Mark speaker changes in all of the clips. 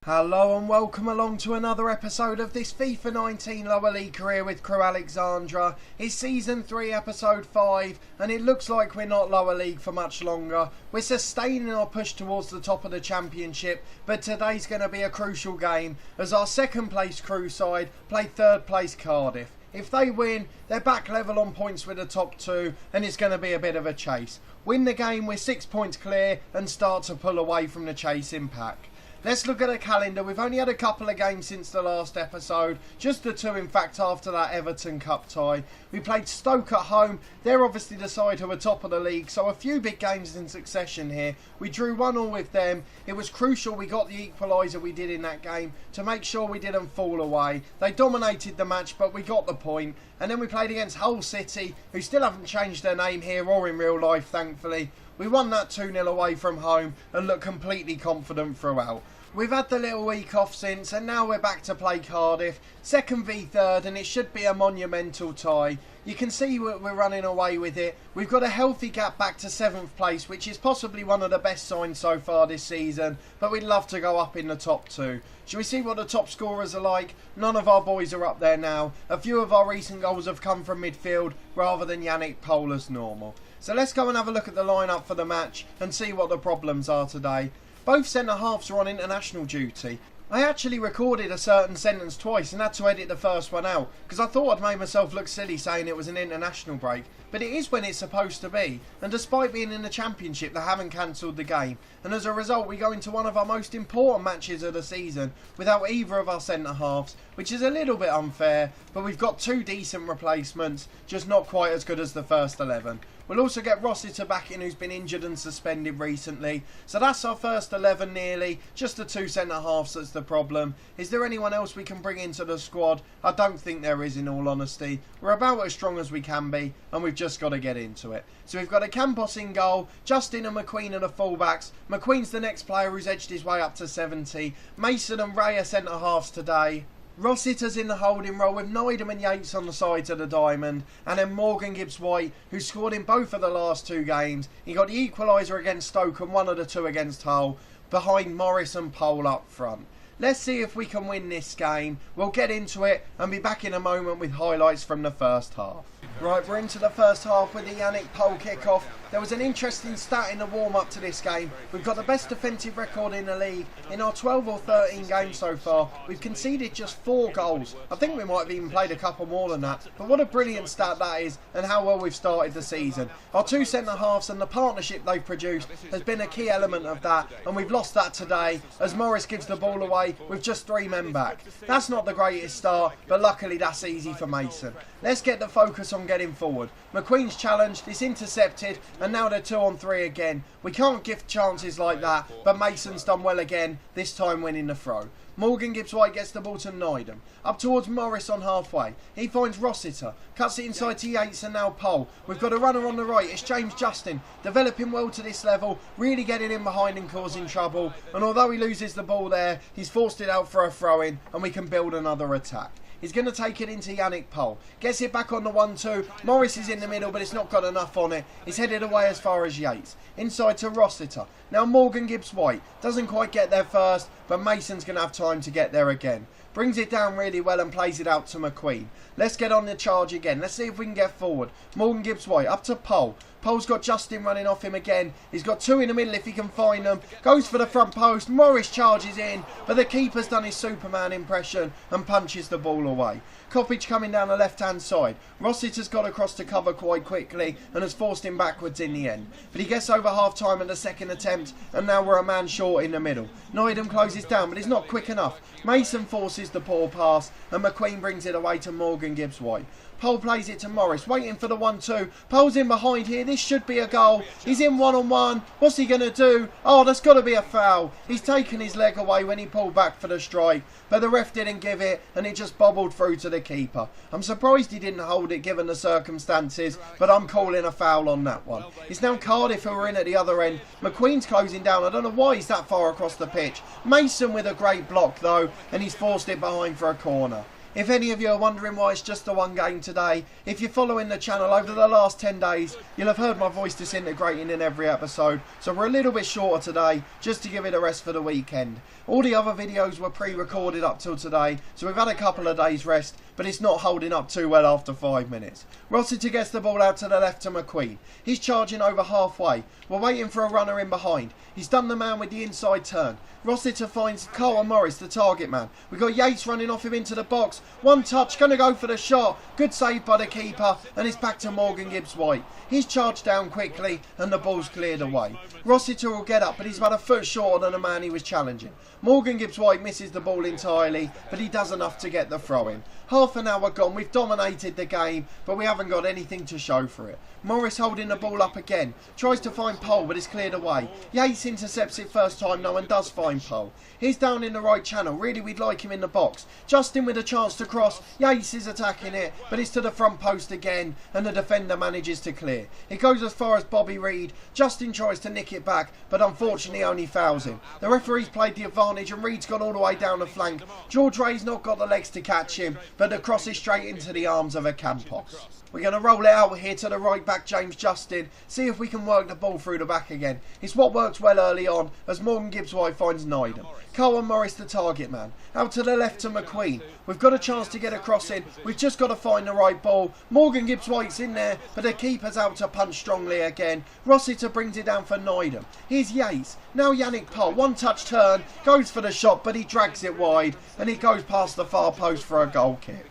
Speaker 1: Hello and welcome along to another episode of this FIFA 19 Lower League career with Crewe Alexandra. It's Season 3 Episode 5 and it looks like we're not Lower League for much longer. We're sustaining our push towards the top of the Championship, but today's going to be a crucial game as our second place Crewe side play third place Cardiff. If they win, they're back level on points with the top two and it's going to be a bit of a chase. Win the game, we're 6 points clear and start to pull away from the chasing pack. Let's look at the calendar. We've only had a couple of games since the last episode. Just the two, in fact, after that Everton Cup tie. We played Stoke at home. They're obviously the side who are top of the league, so a few big games in succession here. We drew 1-1 with them. It was crucial we got the equaliser we did in that game to make sure we didn't fall away. They dominated the match, but we got the point. And then we played against Hull City, who still haven't changed their name here or in real life, thankfully. We won that 2-0 away from home and looked completely confident throughout. We've had the little week off since and now we're back to play Cardiff. Second v third and it should be a monumental tie. You can see we're running away with it. We've got a healthy gap back to 7th place, which is possibly one of the best signs so far this season, but we'd love to go up in the top two. Shall we see what the top scorers are like? None of our boys are up there now. A few of our recent goals have come from midfield rather than Yannick Pohl as normal. So let's go and have a look at the lineup for the match and see what the problems are today. Both centre-halves are on international duty. I actually recorded a certain sentence twice and had to edit the first one out because I thought I'd made myself look silly saying it was an international break. But it is when it's supposed to be, and despite being in the Championship they haven't cancelled the game, and as a result we go into one of our most important matches of the season without either of our centre-halves, which is a little bit unfair, but we've got two decent replacements, just not quite as good as the first 11. We'll also get Rossiter back in, who's been injured and suspended recently. So that's our first 11 nearly. Just the two centre-halves that's the problem. Is there anyone else we can bring into the squad? I don't think there is, in all honesty. We're about as strong as we can be and we've just got to get into it. So we've got a Campos in goal, Justin and McQueen are the fullbacks. McQueen's the next player who's edged his way up to 70. Mason and Ray are centre-halves today. Rossiter's in the holding role with Neidham and Yates on the sides of the diamond, and then Morgan Gibbs-White, who scored in both of the last two games. He got the equaliser against Stoke and one of the two against Hull, behind Morris and Pohl up front. Let's see if we can win this game. We'll get into it and be back in a moment with highlights from the first half. Right, we're into the first half with the Yannick Pohl kick-off. There was an interesting stat in the warm-up to this game. We've got the best defensive record in the league. In our 12 or 13 games so far, we've conceded just 4 goals. I think we might have even played a couple more than that. But what a brilliant stat that is, and how well we've started the season. Our two centre-halves and the partnership they've produced has been a key element of that, and we've lost that today as Morris gives the ball away with just 3 men back. That's not the greatest start, but luckily that's easy for Mason. Let's get the focus on getting forward. McQueen's challenged, it's intercepted, and now they're 2 on 3 again. We can't gift chances like that, but Mason's done well again, this time winning the throw. Morgan Gibbs-White gets the ball to Neidham. Up towards Morris on halfway. He finds Rossiter. Cuts it inside to Yates and now Pohl. We've got a runner on the right. It's James Justin. Developing well to this level. Really getting in behind and causing trouble. And although he loses the ball there, he's forced it out for a throw-in and we can build another attack. He's going to take it into Yannick Pohl. Gets it back on the 1-2. Morris is in the middle, but it's not got enough on it. He's headed away as far as Yates. Inside to Rossiter. Now Morgan Gibbs-White. Doesn't quite get there first, but Mason's going to have time to get there again. Brings it down really well and plays it out to McQueen. Let's get on the charge again. Let's see if we can get forward. Morgan Gibbs-White up to Pohl. Pohl's got Justin running off him again. He's got 2 in the middle if he can find them. Goes for the front post. Morris charges in, but the keeper's done his Superman impression and punches the ball away. Coppage coming down the left-hand side. Rossiter's got across to cover quite quickly and has forced him backwards in the end. But he gets over half-time at the second attempt, and now we're a man short in the middle. Neidham closes down, but he's not quick enough. Mason forces the poor pass, and McQueen brings it away to Morgan Gibbs-White. Pohl plays it to Morris, waiting for the 1-2. Pohl's in behind here. This should be a goal. He's in one-on-one. What's he going to do? Oh, that's got to be a foul. He's taken his leg away when he pulled back for the strike, but the ref didn't give it, and it just bobbled through to the keeper. I'm surprised he didn't hold it given the circumstances, but I'm calling a foul on that one. It's now Cardiff who are in at the other end. McQueen's closing down. I don't know why he's that far across the pitch. Mason with a great block, though, and he's forced it behind for a corner. If any of you are wondering why it's just the one game today, if you're following the channel over the last 10 days, you'll have heard my voice disintegrating in every episode, so we're a little bit shorter today, just to give it a rest for the weekend. All the other videos were pre-recorded up till today, so we've had a couple of days rest, but it's not holding up too well after 5 minutes. Rossiter gets the ball out to the left to McQueen. He's charging over halfway. We're waiting for a runner in behind. He's done the man with the inside turn. Rossiter finds Carl Morris, the target man. We've got Yates running off him into the box. One touch, going to go for the shot. Good save by the keeper, and it's back to Morgan Gibbs-White. He's charged down quickly, and the ball's cleared away. Rossiter will get up, but he's about a foot shorter than the man he was challenging. Morgan Gibbs-White misses the ball entirely, but he does enough to get the throw in. Half an hour gone, we've dominated the game, but we haven't got anything to show for it. Morris holding the ball up again, tries to find Pole, but it's cleared away. Yates intercepts it first time though and does find Pole. He's down in the right channel, really we'd like him in the box. Justin with a chance to cross, Yates is attacking it, but it's to the front post again, and the defender manages to clear. It goes as far as Bobby Reid. Justin tries to nick it back, but unfortunately only fouls him. The referee's played the advantage and Reid's gone all the way down the flank. George Ray's not got the legs to catch him, but the cross is straight into the arms of a Campos. We're going to roll it out here to the right back, James Justin. See if we can work the ball through the back again. It's what works well early on as Morgan Gibbs-White finds Neidham. Carl Morris the target man. Out to the left to McQueen. We've got a chance to get a cross in. We've just got to find the right ball. Morgan Gibbs-White's in there, but the keeper's out to punch strongly again. Rossiter brings it down for Neidham. Here's Yates. Now Yannick Pole. One touch turn. Goes for the shot, but he drags it wide. And it goes past the far post for a goal kick.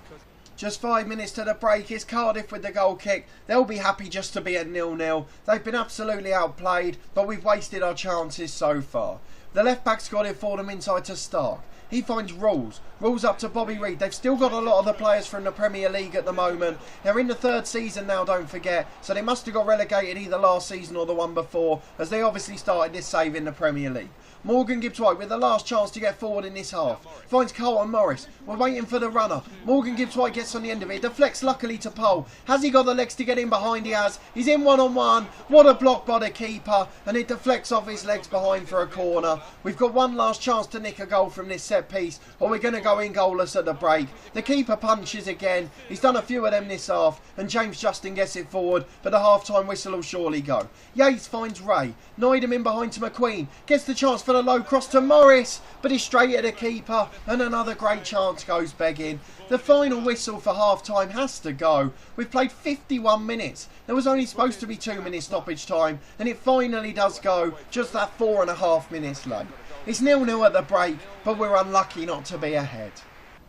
Speaker 1: Just 5 minutes to the break. It's Cardiff with the goal kick. They'll be happy just to be at 0-0. They've been absolutely outplayed, but we've wasted our chances so far. The left back's got it for them inside to Stark. He finds Rules. Rules up to Bobby Reid. They've still got a lot of the players from the Premier League at the moment. They're in the third season now, don't forget. So they must have got relegated either last season or the one before, as they obviously started this save in the Premier League. Morgan Gibbs-White with the last chance to get forward in this half. Finds Carlton Morris. We're waiting for the runner. Morgan Gibbs-White gets on the end of it. Deflects luckily to Pole. Has he got the legs to get in behind? He has. He's in one-on-one. What a block by the keeper. And it deflects off his legs behind for a corner. We've got one last chance to nick a goal from this set piece, or we're going to go in goalless at the break. The keeper punches again. He's done a few of them this half, and James Justin gets it forward, but the half-time whistle will surely go. Yates finds Ray. Neidham in behind to McQueen. Gets the chance for the low cross to Morris, but he's straight at the keeper, and another great chance goes begging. The final whistle for half-time has to go. We've played 51 minutes. There was only supposed to be 2 minutes stoppage time, and it finally does go, just that 4.5 minutes late. It's 0-0 at the break, but we're unlucky not to be ahead.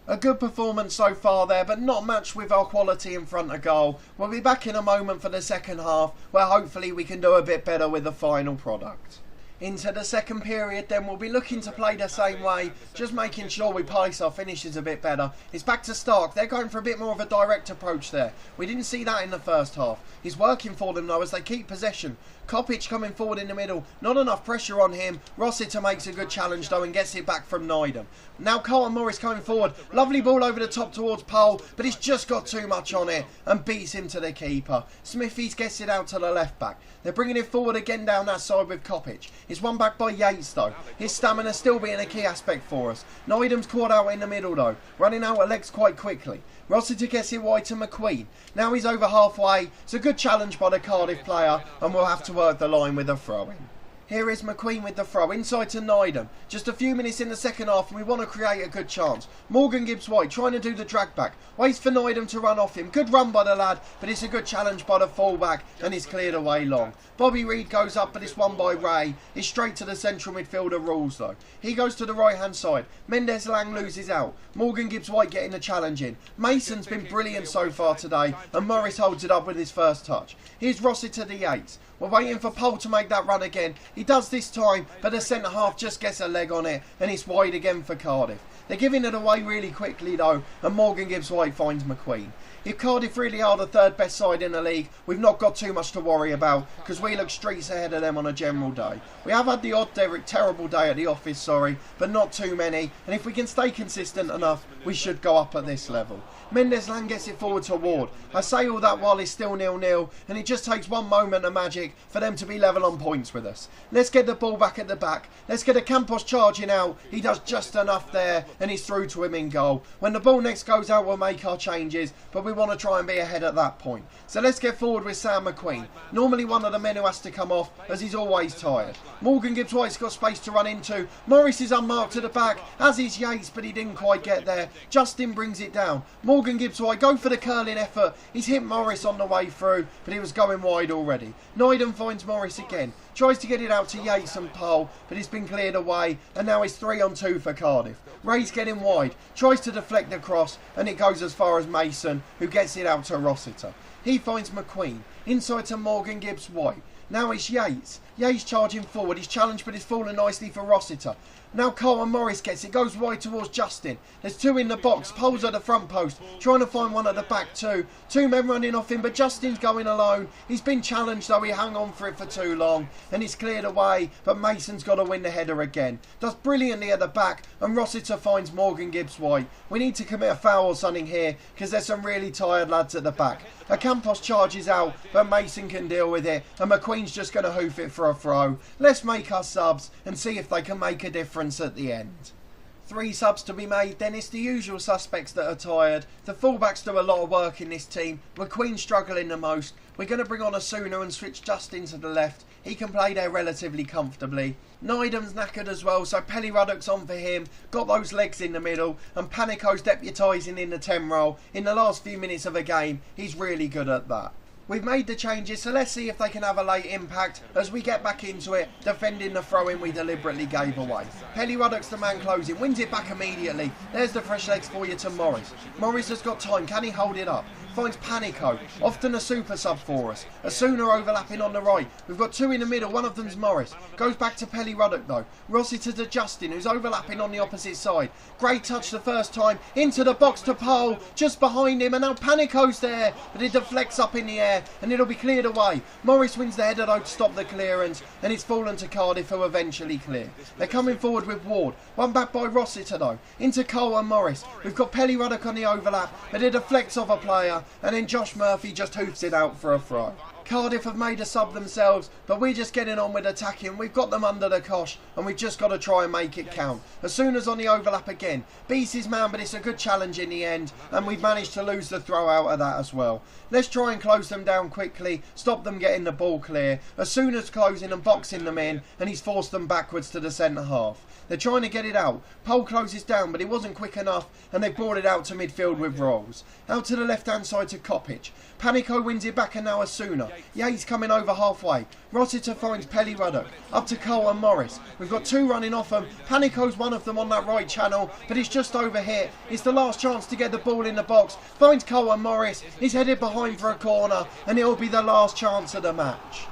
Speaker 1: A good performance so far there, but not matched with our quality in front of goal. We'll be back in a moment for the second half, where hopefully we can do a bit better with the final product. Into the second period then, we'll be looking to play the same way, just making sure we pace our finishes a bit better. It's back to Stark. They're going for a bit more of a direct approach there. We didn't see that in the first half. He's working for them though as they keep possession. Kopic coming forward in the middle. Not enough pressure on him. Rossiter makes a good challenge though and gets it back from Neidham. Now Carlton Morris coming forward. Lovely ball over the top towards Pole, but he's just got too much on it and beats him to the keeper. Smithies gets it out to the left back. They're bringing it forward again down that side with Kopic. It's won back by Yates though. His stamina still being a key aspect for us. Neidham's caught out in the middle though, running out of legs quite quickly. Rossiter gets it wide to McQueen. Now he's over halfway. It's a good challenge by the Cardiff player, and we'll have to work the line with a throw-in. Here is McQueen with the throw, inside to Neidham. Just a few minutes in the second half and we want to create a good chance. Morgan Gibbs-White trying to do the drag back. Waits for Neidham to run off him. Good run by the lad, but it's a good challenge by the fullback and it's cleared away long. Bobby Reid goes up, but it's won by Ray. It's straight to the central midfielder Rules though. He goes to the right hand side. Mendes Lang loses out. Morgan Gibbs-White getting the challenge in. Mason's been brilliant so far today and Morris holds it up with his first touch. Here's Rossiter to the Yates. We're waiting for Pole to make that run again. He does this time, but the centre half just gets a leg on it and it's wide again for Cardiff. They're giving it away really quickly though, and Morgan Gibbs-White finds McQueen. If Cardiff really are the third best side in the league, we've not got too much to worry about because we look streets ahead of them on a general day. We have had the odd terrible day at the office, but not too many, and if we can stay consistent enough, we should go up at this level. Mendes Lang gets it forward to Ward. I say all that while it's still 0-0, and it just takes one moment of magic for them to be level on points with us. Let's get the ball back at the back. Let's get a Campos charging out. He does just enough there and he's through to him in goal. When the ball next goes out, we'll make our changes, but we want to try and be ahead at that point. So let's get forward with Sam McQueen. Normally one of the men who has to come off, as he's always tired. Morgan Gibbs-White's got space to run into. Morris is unmarked to the back, as is Yates, but he didn't quite get there. Justin brings it down. Morgan Gibbs-White go for the curling effort. He's hit Morris on the way through, but he was going wide already. Neidham finds Morris again. Tries to get it out to Yates and Pole, but it's been cleared away, and now it's 3-on-2 for Cardiff. Ray's getting wide, tries to deflect the cross, and it goes as far as Mason, who gets it out to Rossiter. He finds McQueen, inside to Morgan Gibbs-White. Now it's Yates. Yates charging forward. He's challenged, but it's fallen nicely for Rossiter. Now Colin Morris gets it. Goes wide towards Justin. There's two in the box. Pole's at the front post. Trying to find one at the back too. Two men running off him, but Justin's going alone. He's been challenged, though. He hung on for it for too long. And it's cleared away, but Mason's got to win the header again. Does brilliantly at the back, and Rossiter finds Morgan Gibbs-White. We need to commit a foul or something here, because there's some really tired lads at the back. Campos charges out, but Mason can deal with it, and McQueen's just going to hoof it for a throw. Let's make our subs and see if they can make a difference at the end. 3 subs to be made, then it's the usual suspects that are tired. The fullbacks do a lot of work in this team. McQueen's struggling the most. We're going to bring on Asuna and switch Justin to the left. He can play there relatively comfortably. Neidham's knackered as well, so Pelly Ruddock's on for him. Got those legs in the middle, and Panico's deputising in the 10 role. In the last few minutes of a game, he's really good at that. We've made the changes, so let's see if they can have a late impact as we get back into it, defending the throw-in we deliberately gave away. Pelly Ruddock's the man closing, wins it back immediately. There's the fresh legs for you to Morris. Morris has got time, can he hold it up? Finds Panico, often a super sub for us. Asuna overlapping on the right. We've got 2 in the middle, one of them's Morris. Goes back to Pelly Ruddock though. Rossiter to Justin, who's overlapping on the opposite side. Great touch the first time, into the box to Pole, just behind him, and now Panico's there, but it deflects up in the air, and it'll be cleared away. Morris wins the header though to stop the clearance, and it's fallen to Cardiff, who eventually clear. They're coming forward with Ward, one back by Rossiter though, into Cole and Morris. We've got Pelly Ruddock on the overlap, but it deflects off a player, and then Josh Murphy just hoofs it out for a throw. Cardiff have made a sub themselves, but we're just getting on with attacking. We've got them under the cosh, and we've just got to try and make it count. Asuna's on the overlap again. Beats his man, but it's a good challenge in the end, and we've managed to lose the throw out of that as well. Let's try and close them down quickly, stop them getting the ball clear. Asuna's closing and boxing them in, and he's forced them backwards to the centre half. They're trying to get it out. Pole closes down, but it wasn't quick enough, and they brought it out to midfield with Rolls. Out to the left-hand side to Kopic. Panico wins it back, and now Asuna. Yates coming over halfway. Rossiter finds Pelly Ruddock. Up to Cole and Morris. We've got 2 running off them. Panico's one of them on that right channel, but it's just over here. It's the last chance to get the ball in the box. Finds Cole and Morris. He's headed behind for a corner, and it'll be the last chance of the match.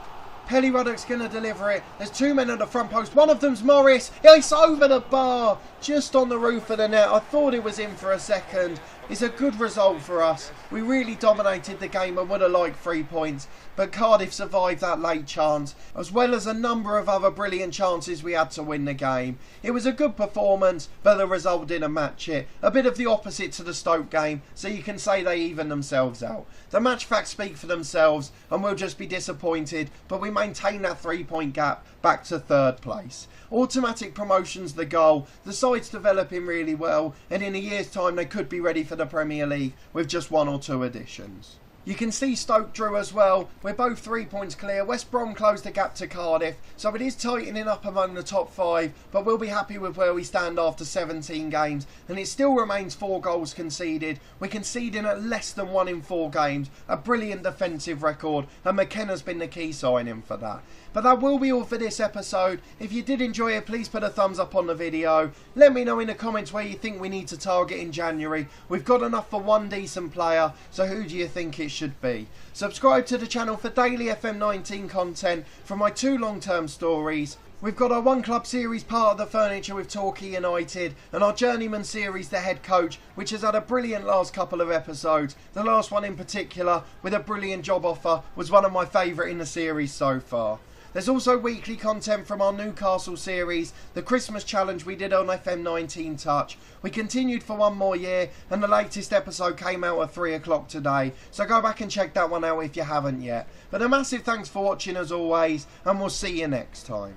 Speaker 1: Pelly Ruddock's going to deliver it. There's 2 men at the front post. One of them's Morris. It's over the bar. Just on the roof of the net. I thought it was in for a second. It's a good result for us. We really dominated the game and would have liked 3 points. But Cardiff survived that late chance, as well as a number of other brilliant chances we had to win the game. It was a good performance, but the result didn't match it. A bit of the opposite to the Stoke game, so you can say they evened themselves out. The match facts speak for themselves, and we'll just be disappointed, but we maintain that 3-point gap back to 3rd place. Automatic promotion's the goal. The side's developing really well, and in a year's time they could be ready for the Premier League with just 1 or 2 additions. You can see Stoke drew as well. We're both 3 points clear. West Brom closed the gap to Cardiff, so it is tightening up among the top 5, but we'll be happy with where we stand after 17 games, and it still remains 4 goals conceded. We're conceding at less than 1 in 4 games, a brilliant defensive record, and McKenna's been the key signing for that. But that will be all for this episode. If you did enjoy it, please put a thumbs up on the video. Let me know in the comments where you think we need to target in January. We've got enough for 1 decent player, so who do you think it should be? Subscribe to the channel for daily FM19 content from my 2 long-term stories. We've got our One Club series, Part of the Furniture with Torquay United, and our Journeyman series, The Head Coach, which has had a brilliant last couple of episodes. The last one in particular, with a brilliant job offer, was one of my favourite in the series so far. There's also weekly content from our Newcastle series, the Christmas challenge we did on FM19 Touch. We continued for 1 more year, and the latest episode came out at 3 o'clock today, so go back and check that one out if you haven't yet. But a massive thanks for watching as always, and we'll see you next time.